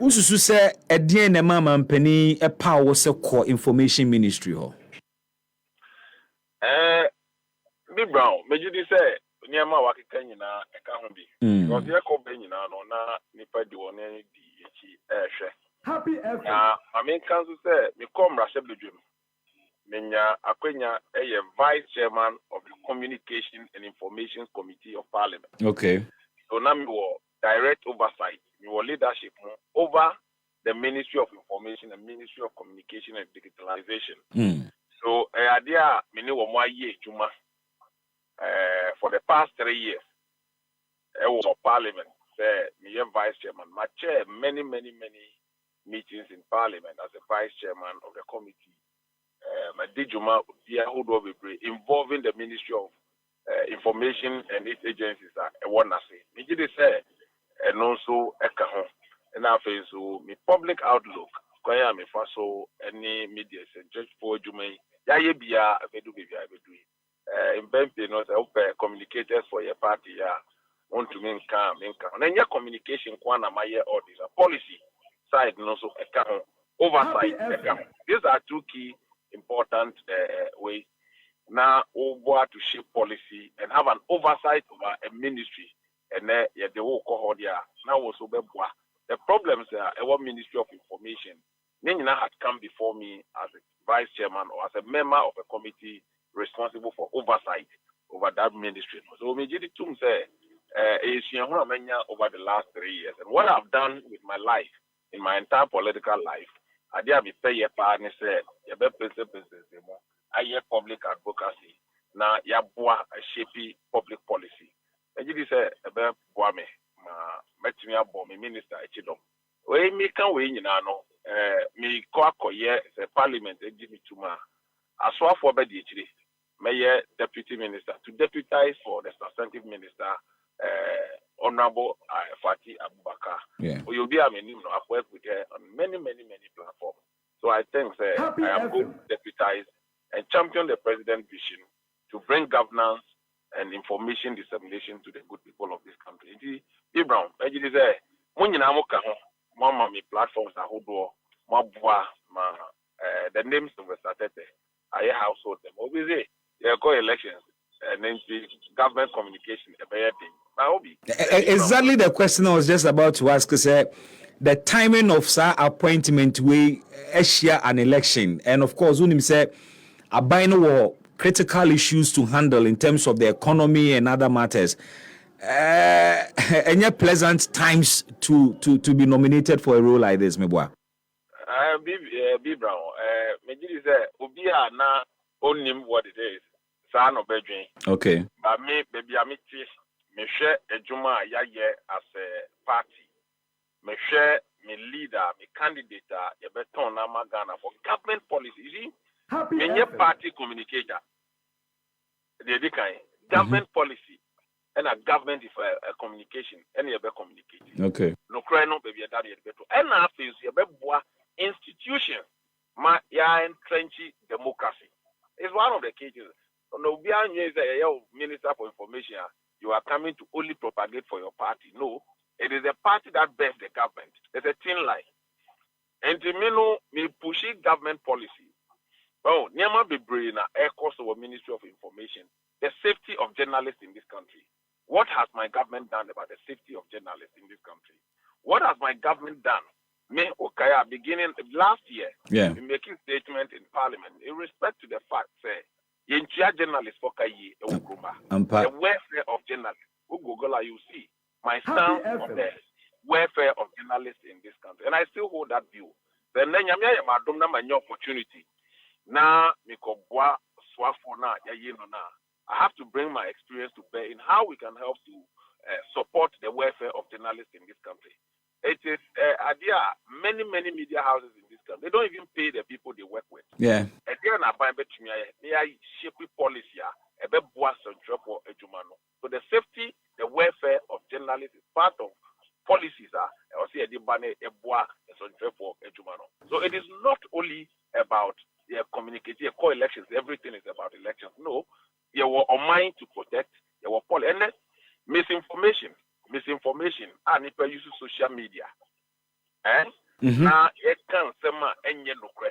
Ususu say edien na mama mpani e pa wo se core information ministry ho. Big Brown, Mejidi say nyama wakeka nyina e ka ho bi. Because ye ko be nyina no na nipa di won di echi ehwe. I mean council say me come Rashabledwem. Menya akwenya vice chairman of the Communication and Information Committee of Parliament. Okay. So now me direct oversight, me leadership over the Ministry of Information and Ministry of Communication and Digitalization. So idea me ne wo year juma for the past 3 years. Was Parliament. Me vice chairman. My chair many meetings in Parliament as a vice chairman of the committee. My Dijuma involving the Ministry of Information and its agencies. I want to say, me did say, and also Ekaho, and after so me public outlook. Kwaya me faso any media just for Jumay. Ya bia vedu bia vedu. In Bempe not open communicators for your party. Ya want to mean calm. And your communication kwana my year or this policy side and also Ekaho oversight. These are two key important ways now over to shape policy and have an oversight over a ministry and the whole cohort now also the problems our Ministry of Information Nina had come before me as a vice chairman or as a member of a committee responsible for oversight over that ministry. So me did to say over the last 3 years and what I've done with my life in my entire political life. I dare be pay your partner said, you better I hear public advocacy. Now, ya boa a shapey public policy. And you say, a bear boame, ma me minister, Echidom. We me can win, you know, me coaco ye, the parliament, and give me to ma. I saw for bedi, mayor, deputy minister, to deputize for the substantive minister, Honorable Fati Abubakar. Yeah. You'll be a minimum. I've worked with her on many platforms. So I think I am going to deputize and champion the president's vision to bring governance and information dissemination to the good people of this country. Be Brown, I just say, when you know, mama me platforms are who do the names of the Tetteh. I household them. Obviously, they call elections and then the government communication a better thing. Exactly the question I was just about to ask is the timing of sir appointment we share an election, and of course when him say a critical issues to handle in terms of the economy and other matters. Any pleasant times to be nominated for a role like this, Meboa? Be Brown. Majidi say Ubia na onim what it is. Son of bedroom. Okay. But me, baby, I meet me share a Juma Yaye as a party. Me share me leader, me candidate, a beton Namagana for government policy. You see, me party communicator. The government policy and a government if a communication, any other communication. Okay. No cry no baby that is better. And now things you institution, my entrenchy democracy. It's one of the cases. No, Minister for Information, you are coming to only propagate for your party. No, it is a party that bears the government. There's a thin line. And to me pushing government policy. Oh, Nyama Bibrina, Air Course of Ministry of Information, the safety of journalists in this country. What has my government done about the safety of journalists in this country? What has my government done? Me Okaya, beginning last year, in making statement in Parliament in respect to the fact, say, journalists for the welfare of journalists. Google, you see my stance on the welfare of journalists in this country, and I still hold that view. Then my opportunity. Now, I have to bring my experience to bear in how we can help to support the welfare of journalists in this country. It is idea many media houses in this country. They don't even pay the people they work with. Yeah. Again, I buy bet me. They are shaping policy. So the safety, the welfare of journalists is part of policies. So it is not only about communicating co-elections. Everything is about elections. No, you were on mind to protect. You were and misinformation, and if you use social media. Now, it can sema enye nukwe.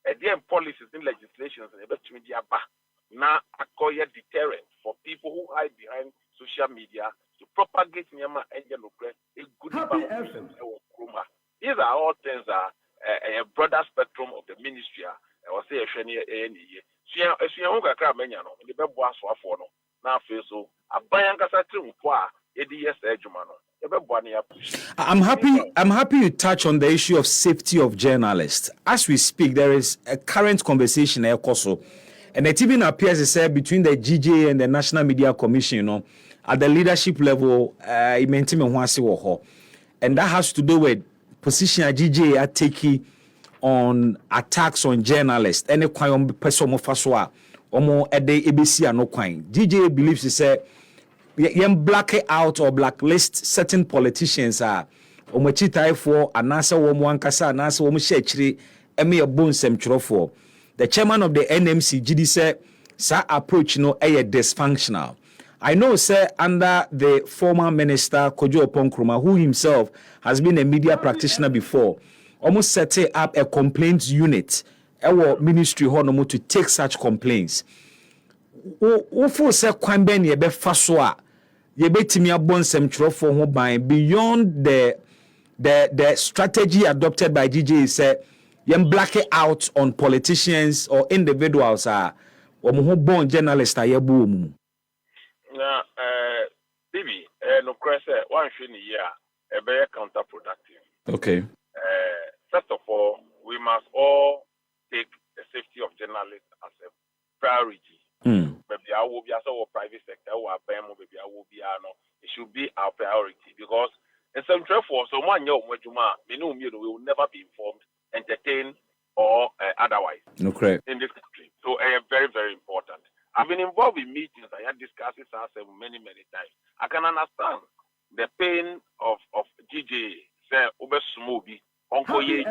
Again, policies and legislations and everything now acquire deterrent for people who hide behind social media to propagate nyama enye nukwe a good about. These are all things that a broader spectrum of the ministry. I was say a shiny any. She won't cry many no. The best boss for no. Now feel so. A bayankasa trim qua. I'm happy you touch on the issue of safety of journalists. As we speak, there is a current conversation in Koso, and it even appears to say between the GJ and the National Media Commission, you know, at the leadership level, and that has to do with position GJ are taking on attacks on journalists. Any kwai person of faswa, omo ede ABC no kwai. GJ believes he said. Yen black out or blacklist certain politicians are omochitai for anasa womu ankasa anasa womu shechiri eme yebonsem churofo. The chairman of the NMC GD said sa approach no dysfunctional. I know sir under the former minister Kojo Oponkroma, who himself has been a media practitioner before, almost set up a complaints unit our ministry honomo to take such complaints. Wofo se kwan ben ye be fa so a ye betimi abonsem twerofo ho ban beyond the strategy adopted by GJ say yem black it out on politicians or individuals are or mo bon journalists are yebu mu na bibi no crese one shini year e be counterproductive. Okay. First of all, we must all take the safety of journalists as a priority. Maybe I will be as our private sector or maybe I will be it should be our priority because in some for someone we will never be informed, entertained, or otherwise. Okay. In this country. So very, very important. I've been involved in meetings. I had discussed this many times. I can understand the pain of GJ say over smoothie uncle ye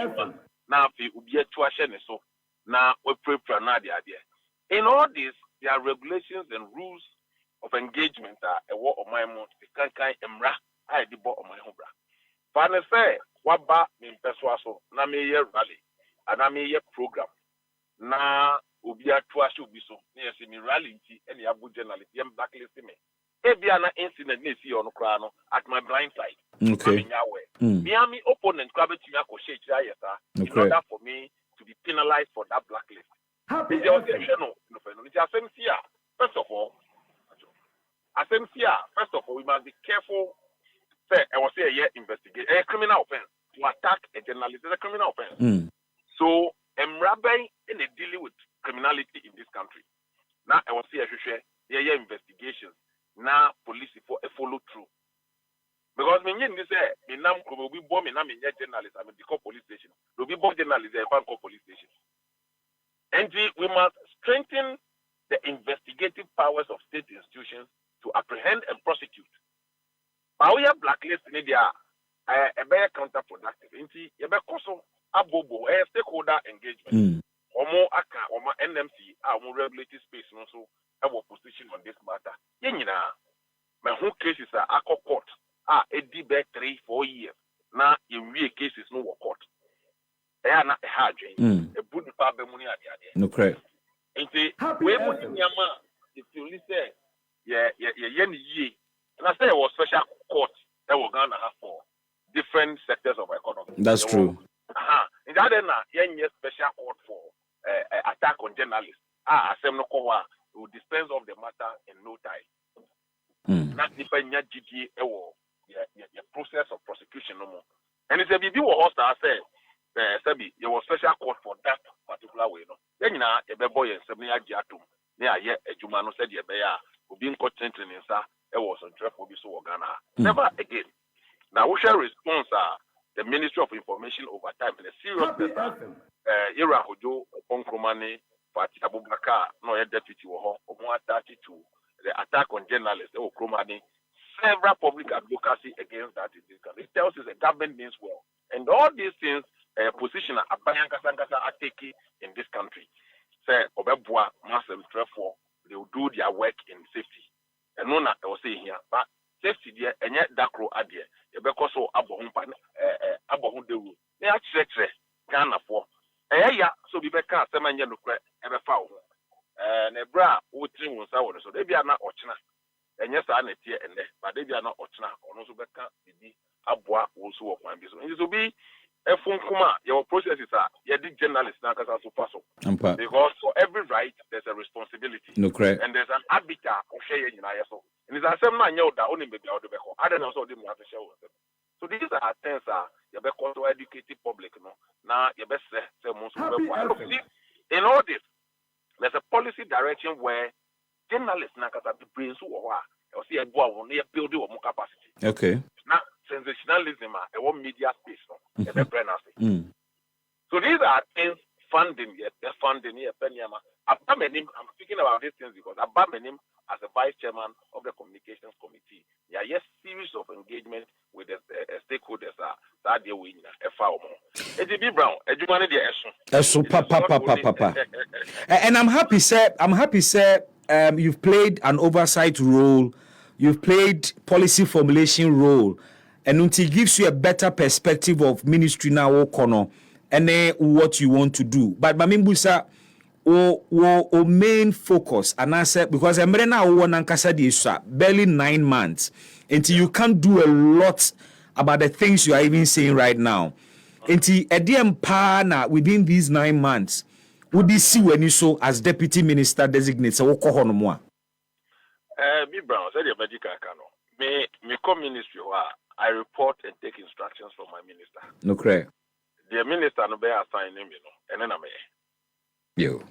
now fi ubiye tuashene so now we pray na the idea. In all this, there are regulations and rules of engagement that a war of my mouth, the kankai emra, I the bo of my home. Father say, what ba in persuaso, na me ye rally, and I me ye program. Na ubia tuashu biso, near semi rally, any abu journalist, yam blacklist me. Ebiana incident ne see on crano at my blind side. Okay. Miami opponent grab it to me in order for me to be penalized for that blacklist. First of all, we must be careful. Say, I was say investigate a criminal offense to attack a journalist is a criminal offense. So, Rabbi in dealing with criminality in this country. Now, I was say I should share investigations. Now, police for a follow through. Because me this say, me nam we bomb me nam journalist. I mean, the police station. We bomb journalists and police station. And we must strengthen the investigative powers of state institutions to apprehend and prosecute. But we have blacklist in India, a very counterproductive. Inti, you be also abobo, a stakeholder engagement. Omo aka, omo NMC, omo regulatory space, no so our position on this matter. Yenina, my whole cases are ACO court. A debate 3-4 years. Now, in real cases, no court. They are not a hard drain. A good department money at the idea. No correct. And say, we put in your man, if you listen, and I say it was special court that we're going to have for different sectors of economy. That's true. In that end, special court for attack on journalists. Will dispense of the matter in no time. Not depend on GDA or the process of prosecution no more. And it's a BB was hostile, say. Sabi, there was special court for that particular way. No, then a boy and 7 years atum. Near yet a Jumano said, "Ye bear, who being contented in sa, it was on trap for this Ghana. Never again." Now, we shall response the Ministry of Information over time in a serious matter. Ira Hojo, Ponkromani, Party Abubakar, no deputy or more attached to the attack on journalists or Kromani. Several public advocacy against that. It tells us the government means well. And all these things, position are taking in this country. Say, Obebua, Massam, therefore, they will do their work in safety. And no, I will say here, but safety there, and yet Dakro Adia, because so Abohun, the rule. akyerɛkyerɛ Ghana for ya so bi bɛka asɛm anya nokorɛ ɛbɛfa wo ho na ɛberɛ a wotiri wo nsa wɔ no so da bia na ɔkyena ɛnyɛ saa na ɛteɛ ɛnnɛ ba da bia na ɔkyena ɔno nso bɛka bibi aboa wo nso wɔ kwan bi so nti so bi ɛfonkom a yɛwɔ processes a yɛde journalist na ankasa so fa so because for every right there's a responsibility and there's an arbiter ɔhwɛ yɛ nyinaa yɛ so nti sɛ asɛm no anyɛ wo da wonim baabi a wode bɛkɔ adɛ na sɛ wode mmara to hyɛ wo nsɛm so these are things yɛbɛkɔ to educate the public no na yɛbɛsrɛ sɛ mo nso bɛkɔ in all this there's a policy direction where journalists na ankasa bebree nso wɔ hɔ a ɛwɔ sɛ yɛboa wo na yɛbuild wɔ mo capacity na sensationalism a media space no so these are things funding I'm speaking about these things because Abamenim as a vice chairman of the communications committee yes series of engagement with the stakeholders that they win FAO Brown papa and I'm happy sir you've played an oversight role, you've played policy formulation role, and it gives you a better perspective of ministry now and what you want to do. But Mamimbusa o main focus and answer because I'm now one ankasa barely 9 months until you can't do a lot about the things you are even saying right now. Until Ediem Pana within these 9 months, would you see when you saw as deputy minister designate so B Brown said the medical cano. Me come ministry where I report and take instructions from my minister. No correct. The minister no be assign him, and then I'm you.